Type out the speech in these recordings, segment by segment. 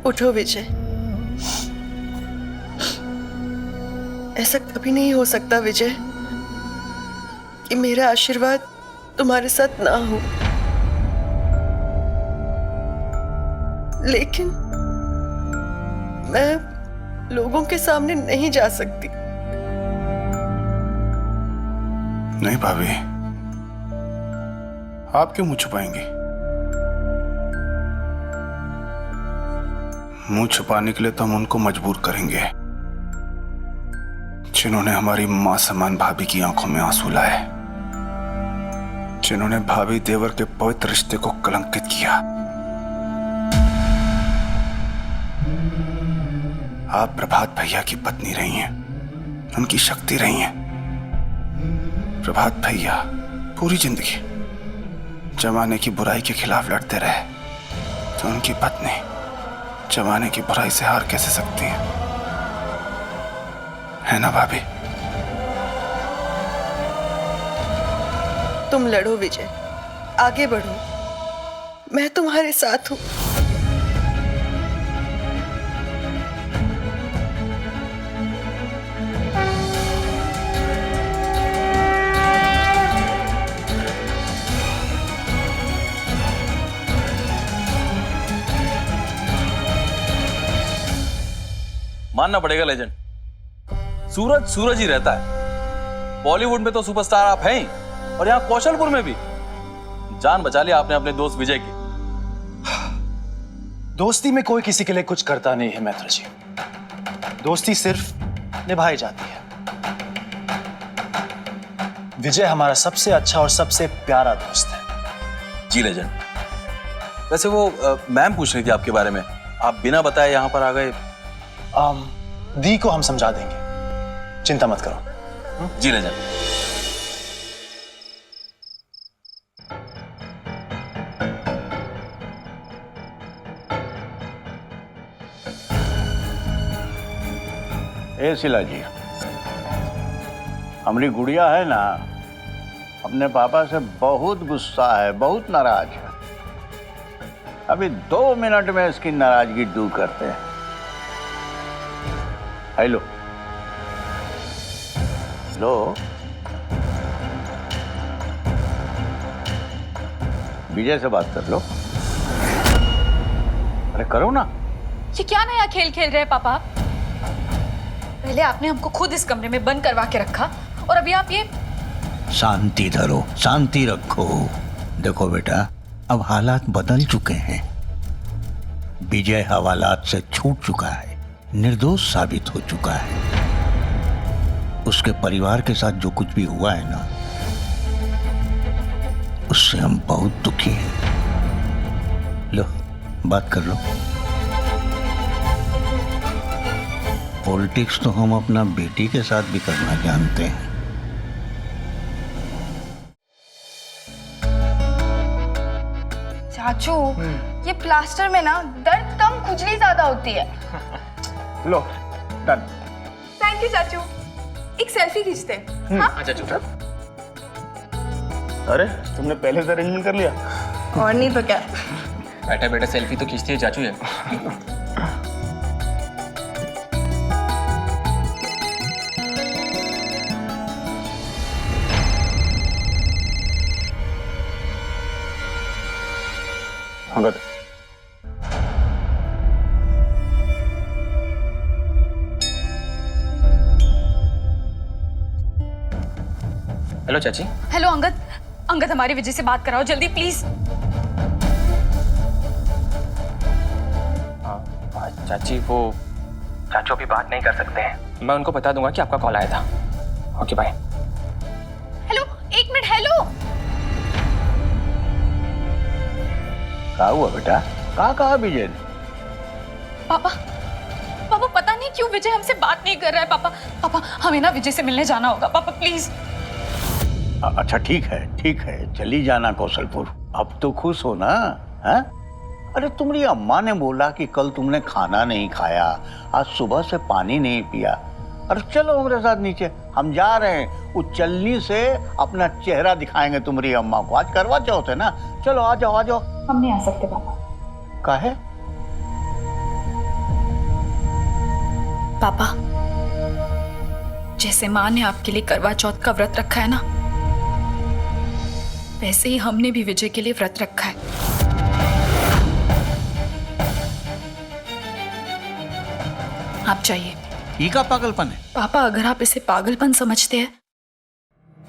उठो विजय। ऐसा कभी नहीं हो सकता विजय कि मेरा आशीर्वाद तुम्हारे साथ ना हो, लेकिन मैं लोगों के सामने नहीं जा सकती। नहीं भाभी, आप क्यों मुंह छुपाएंगे? मुंह छुपाने के लिए तो हम उनको मजबूर करेंगे जिन्होंने हमारी मां समान भाभी की आंखों में आंसू लाए, जिन्होंने भाभी देवर के पवित्र रिश्ते को कलंकित किया। आप प्रभात भैया की पत्नी रही हैं, उनकी शक्ति रही हैं। प्रभात भैया पूरी जिंदगी जमाने की बुराई के खिलाफ लड़ते रहे, तो उनकी पत्नी जमाने की बुराई से हार कैसे सकती है ना भाभी? तुम लड़ो विजय, आगे बढ़ो, मैं तुम्हारे साथ हूं। मानना पड़ेगा लेजेंड, सूरज सूरज ही रहता है। बॉलीवुड में तो सुपरस्टार आप हैं ही, और यहाँ कौशलपुर में भी जान बचा लिया आपने अपने दोस्त विजय की। दोस्ती में कोई किसी के लिए कुछ करता नहीं है मैत्र जी, दोस्ती सिर्फ निभाई जाती है। विजय हमारा सबसे अच्छा और सबसे प्यारा दोस्त है। जी लेजेंड। वैसे वो मैम पूछ रही थी आपके बारे में, आप बिना बताए यहाँ पर आ गए। दी को हम समझा देंगे, चिंता मत करो। जी लेजेंड। ए शिला जी, हमारी गुड़िया है ना, अपने पापा से बहुत गुस्सा है, बहुत नाराज है। अभी 2 मिनट में इसकी नाराजगी दूर करते हैं। हेलो लो, विजय से बात कर लो। अरे करो ना। ये क्या नया खेल खेल रहे हैं पापा? पहले आपने हमको खुद इस कमरे में बंद करवा के रखा, और अभी आप ये। शांति धरो, शांति रखो। देखो बेटा, अब हालात बदल चुके हैं। विजय हवालात से छूट चुका है, निर्दोष साबित हो चुका है। उसके परिवार के साथ जो कुछ भी हुआ है ना, उससे हम बहुत दुखी हैं। लो बात कर लो। पॉलिटिक्स तो हम अपना बेटी के साथ भी करना जानते हैं। चाचू, ये प्लास्टर में ना दर्द कम, खुजली ज्यादा होती है। लो डन। थैंक यू चाचू। एक सेल्फी खींचते हैं। हाँ अच्छा चुप। अरे तुमने पहले से अरेंजमेंट कर लिया? और नहीं तो क्या। बैठा बैठा सेल्फी तो खींचती है चाचू ये। अंगद, हेलो चाची। हेलो अंगद, अंगद हमारी विजय से बात कराओ जल्दी प्लीज। चाची वो चाचू अभी बात नहीं कर सकते हैं, मैं उनको बता दूंगा कि आपका कॉल आया था। Okay bye. Hello, 1 minute. Hello क्या हुआ बेटा? कहा विजय ने? पापा, पापा पता नहीं क्यों विजय हमसे बात नहीं कर रहा है। पापा, पापा हमें ना विजय से मिलने जाना होगा पापा प्लीज। अच्छा ठीक है, चली जाना कौशलपुर। अब तो खुश हो ना? है? अरे तुम्हारी अम्मा ने बोला कि कल तुमने खाना नहीं खाया, आज सुबह से पानी नहीं पिया। अरे चलो हमारे साथ नीचे, हम जा रहे हैं। उच्चलनी से अपना चेहरा दिखाएंगे तुम्हारी अम्मा को। आज करवा चौथ है ना, चलो आ जाओ। हम नहीं आ सकते पापा। काहे? पापा, जैसे माँ ने आपके लिए करवा चौथ का व्रत रखा है ना, वैसे ही हमने भी विजय के लिए व्रत रखा है। आप जाइए। ये का पागलपन है? पापा, अगर आप इसे पागलपन समझते हैं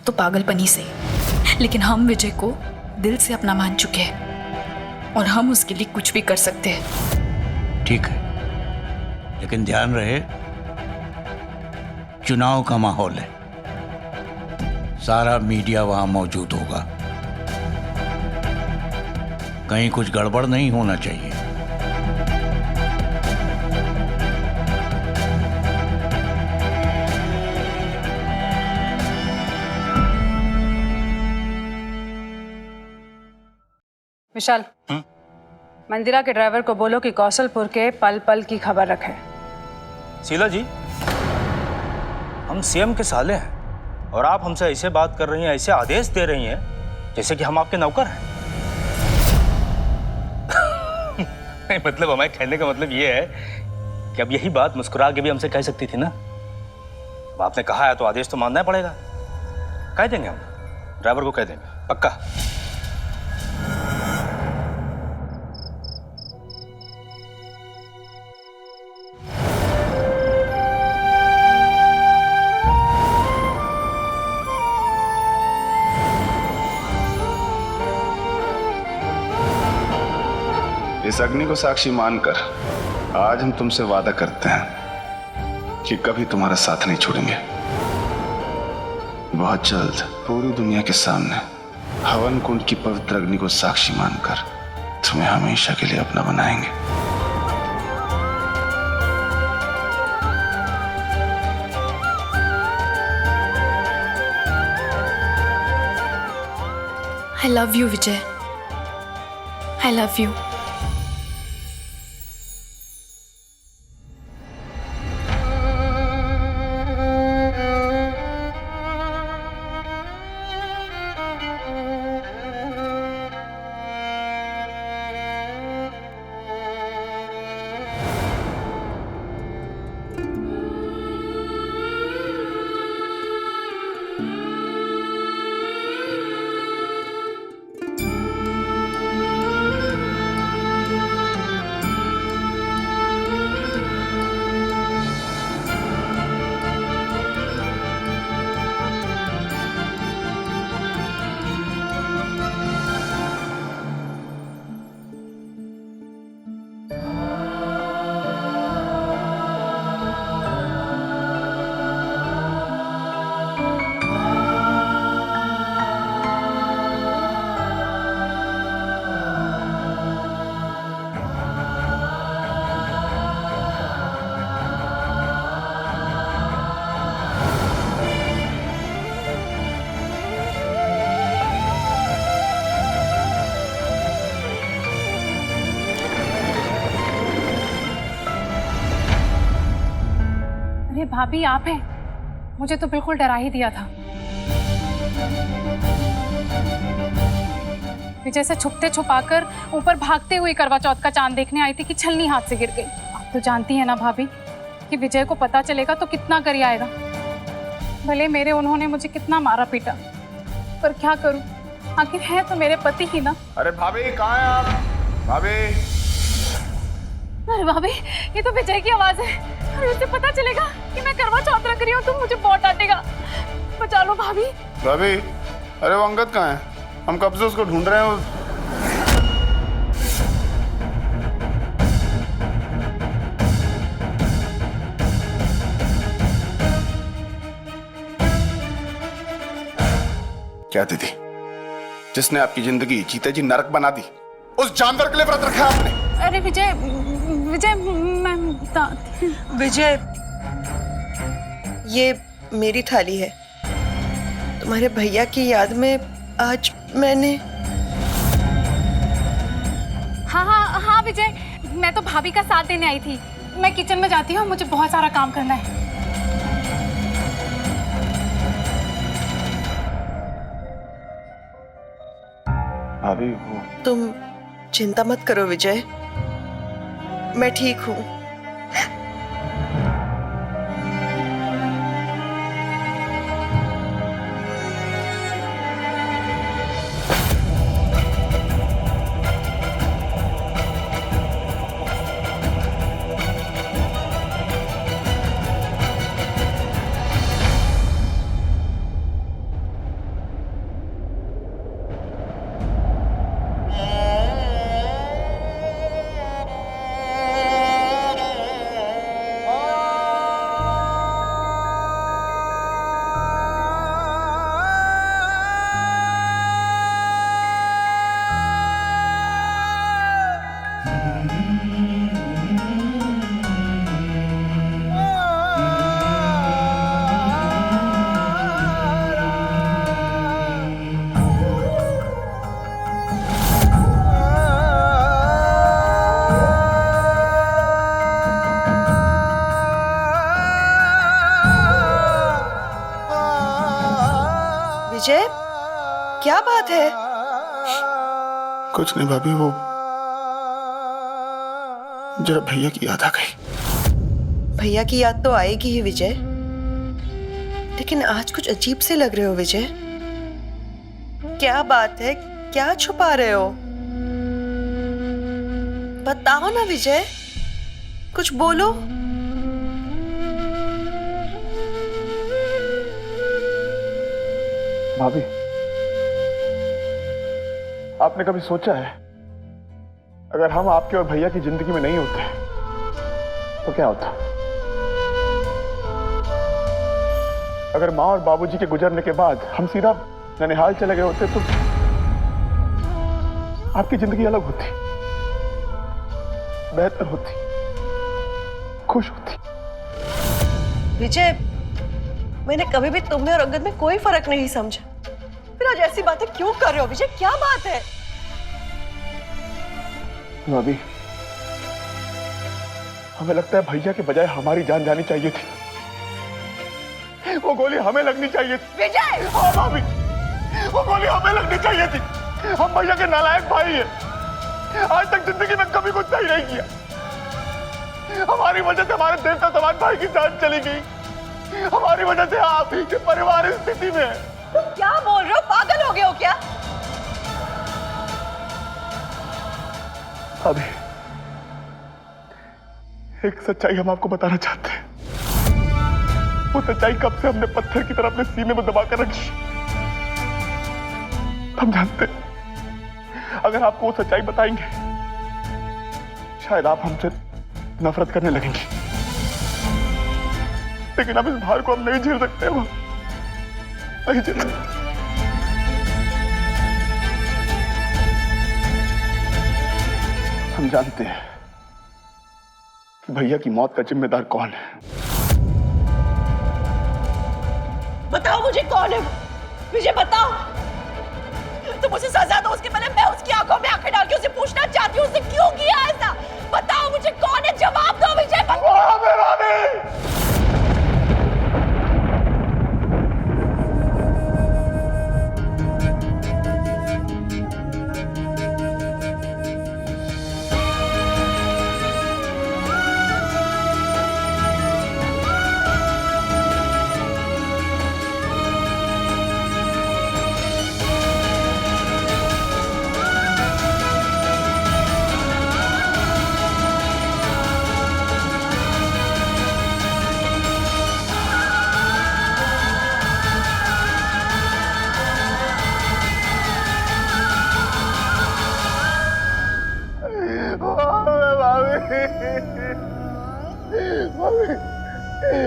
तो पागलपन ही सही, लेकिन हम विजय को दिल से अपना मान चुके हैं और हम उसके लिए कुछ भी कर सकते हैं। ठीक है, लेकिन ध्यान रहे चुनाव का माहौल है, सारा मीडिया वहां मौजूद होगा, कहीं कुछ गड़बड़ नहीं होना चाहिए। विशाल, मंदिरा के ड्राइवर को बोलो कि कौशलपुर के पल पल की खबर रखे। शीला जी, हम सीएम के साले हैं और आप हमसे ऐसे बात कर रही हैं, ऐसे आदेश दे रही हैं जैसे कि हम आपके नौकर हैं। नहीं, मतलब हमारे कहने का मतलब ये है कि अब यही बात मुस्कुरा के भी हमसे कह सकती थी ना। अब आपने कहा है तो आदेश तो मानना ही पड़ेगा। कह देंगे, हम ड्राइवर को कह देंगे, पक्का। इस अग्नि को साक्षी मानकर आज हम तुमसे वादा करते हैं कि कभी तुम्हारा साथ नहीं छोड़ेंगे। बहुत जल्द पूरी दुनिया के सामने हवन कुंड की पवित्र अग्नि को साक्षी मानकर तुम्हें हमेशा के लिए अपना बनाएंगे। I love you, Vijay. I love you. अरे भाभी, आप हैं? मुझे तो बिल्कुल डरा ही दिया था। विजय से छुपते छुपाकर ऊपर भागते हुए करवा चौथ का चांद देखने आई थी कि छलनी हाथ से गिर गई। आप तो जानती हैं ना भाभी कि विजय को पता चलेगा तो कितना करी आएगा। भले मेरे उन्होंने मुझे कितना मारा पीटा, पर क्या करूं, आखिर है तो मेरे पति ही ना। अरे भाभी, कहाँ हैं आप? भाभी, अरे भाभी, ये तो विजय की आवाज है। अरे उसे पता चलेगा कि मैं करवा चौथ रख रही हूँ तो मुझे बहुत डांटेगा। बचा लो भाभी। भाभी, अरे वो अंगद कहाँ है? हम कब से उसको ढूंढ रहे हैं। क्या दीदी, जिसने आपकी जिंदगी जीते जी नरक बना दी, उस जानवर के लिए व्रत रखा आपने? अरे विजय, विजय, ये मेरी थाली है। तुम्हारे भैया की याद में आज मैंने। हाँ विजय, मैं तो भाभी का साथ देने आई थी। मैं किचन में जाती हूँ, मुझे बहुत सारा काम करना है। भाभी, वो तुम चिंता मत करो विजय, मैं ठीक हूं। क्या बात है? कुछ नहीं भाभी, वो जरा भैया की याद आ गई। भैया की याद तो आएगी ही विजय, लेकिन आज कुछ अजीब से लग रहे हो विजय। क्या बात है? क्या छुपा रहे हो? बताओ ना विजय, कुछ बोलो। भाभी, आपने कभी सोचा है अगर हम आपके और भैया की जिंदगी में नहीं होते तो क्या होता? अगर माँ और बाबूजी के गुजरने के बाद हम सीधा ननिहाल चले गए होते तो आपकी जिंदगी अलग होती, बेहतर होती, खुश होती। विजय, मैंने कभी भी तुम्हें और अंगद में कोई फर्क नहीं समझा, फिर आज ऐसी बातें क्यों कर रहे हो विजय? क्या बात है? भाभी, हमें लगता है भैया के बजाय हमारी जान जानी चाहिए थी। वो गोली हमें लगनी चाहिए थी। विजय! हाँ भाभी, वो गोली हमें लगनी चाहिए थी। हम भैया के नालायक भाई हैं। आज तक जिंदगी में कभी कुछ सही नहीं किया। हमारी वजह से हमारे देवता समान भाई की जान चली गई। हमारी वजह से आप के परिवार इस स्थिति में है। क्या बोल रहे हो? पागल हो गए हो क्या? अभी एक सच्चाई हम आपको बताना चाहते हैं। वो सच्चाई कब से हमने पत्थर की तरह अपने सीने में दबा कर रखी। हम जानते हैं अगर आपको वो सच्चाई बताएंगे शायद आप हमसे नफरत करने लगेंगे, लेकिन अब इस भार को हम नहीं झेल सकते। वो नहीं झेल सकते। हम जानते हैं कि भैया की मौत का जिम्मेदार कौन है। बताओ मुझे कौन है विजय, बताओ। तुम मुझे सजा दो, उसके पहले मैं उसकी आंखों में आंखें डाल के उसे पूछना चाहती हूँ उसने क्यों किया ऐसा। बताओ मुझे कौन है, जवाब दो विजय।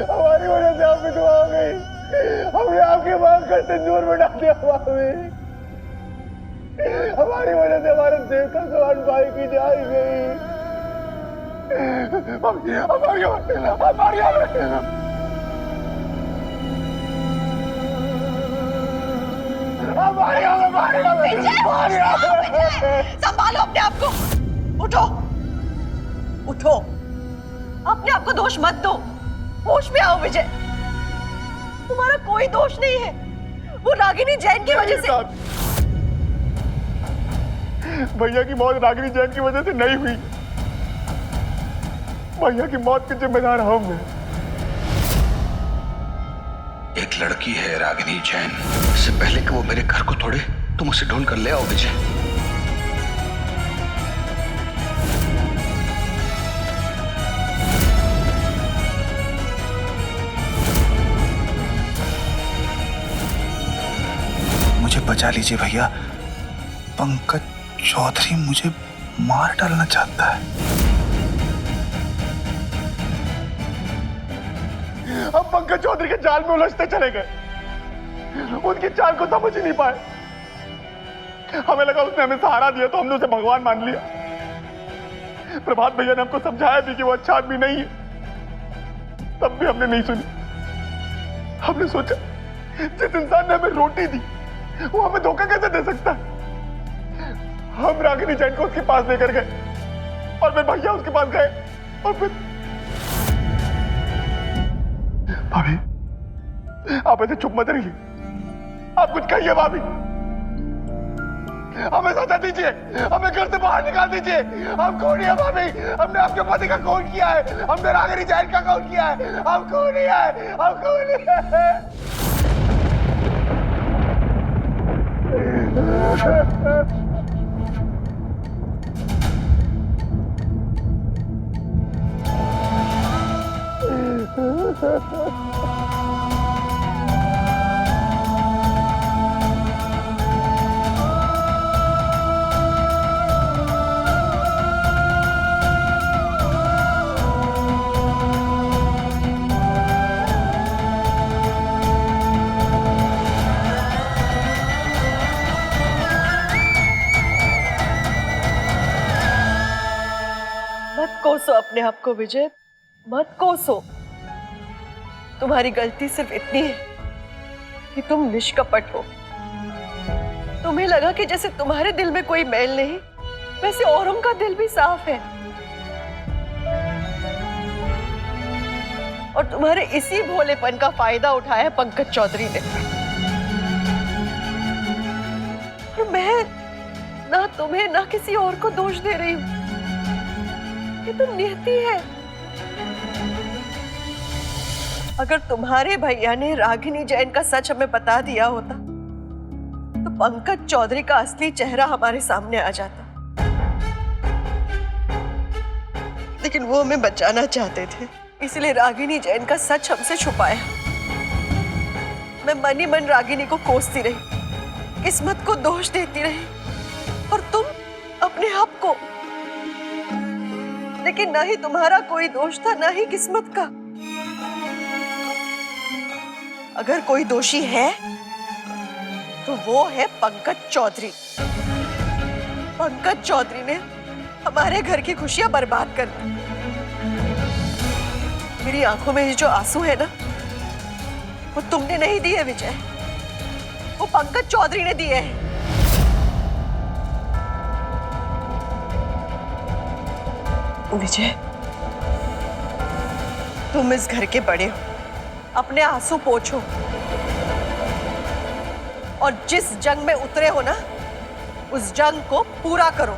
हमारी वजह से आप विधवा हो गई। हमने आपकी मांग कर तंदूर में डाल दिया। हमारी वजह से हमारे देवता समान भाई की जान गई। संभालो अपने आप को। उठो उठो, अपने आप को दोष मत दो, होश में आओ विजय। तुम्हारा कोई दोष नहीं है, वो रागिनी जैन की वजह से। भैया की मौत रागिनी जैन की वजह से नहीं हुई। भैया की मौत के जिम्मेदार हम हैं। एक लड़की है रागिनी जैन, इससे पहले कि वो मेरे घर को तोड़े तुम उसे ढूंढ कर ले आओ विजय। मुझे बचा लीजिए भैया, पंकज चौधरी मुझे मार डालना चाहता है। हम पंकज चौधरी के जाल में उलझते चले गए, उनकी चाल को समझ ही नहीं पाए। हमें लगा उसने हमें सहारा दिया तो हमने उसे भगवान मान लिया। प्रभात भैया ने हमको समझाया भी कि वो अच्छा आदमी नहीं है, तब भी हमने नहीं सुनी। हमने सोचा जिस इंसान ने हमें रोटी दी वो हमें धोखा कैसे दे सकता है। हम रागिनी जैन को उसके पास लेकर गए और फिर भैया उसके पास गए और फिर भाभी आप ऐसे चुप मत रहिए, आप कुछ कहिए भाभी। हमें सजा दीजिए, हमें घर से बाहर निकाल दीजिए। हम खूनी है भाभी, हमने आपके पति का खून किया है, हमने रागिनी जैन का खून किया है, हम खूनी है, हम खूनी है। मत कोसो अपने आप को विजय, मत कोसो। तुम्हारी गलती सिर्फ इतनी है कि तुम निष्कपट हो। तुम्हें लगा कि जैसे तुम्हारे दिल में कोई मैल नहीं, वैसे औरों का दिल भी साफ है। और तुम्हारे इसी भोलेपन का फायदा उठाया पंकज चौधरी ने। और मैं ना तुम्हें ना किसी और को दोष दे रही हूं, ये तो नियति है। अगर तुम्हारे भैया ने रागिनी जैन का सच हमें बता दिया होता तो पंकज चौधरी का असली चेहरा हमारे सामने आ जाता। लेकिन वो हमें बचाना चाहते थे, इसलिए रागिनी जैन का सच हमसे छुपाया। मैं मन ही मन रागिनी को कोसती रही, किस्मत को दोष देती रही, और तुम अपने आप को। लेकिन ना ही तुम्हारा कोई दोष था, ना ही किस्मत का। अगर कोई दोषी है तो वो है पंकज चौधरी। पंकज चौधरी ने हमारे घर की खुशियां बर्बाद कर दी। मेरी आंखों में ये जो आंसू है ना, वो तुमने नहीं दिए विजय, वो पंकज चौधरी ने दिए हैं। विजय, तुम इस घर के बड़े हो, अपने आंसू पोंछो। और जिस जंग में उतरे हो ना, उस जंग को पूरा करो।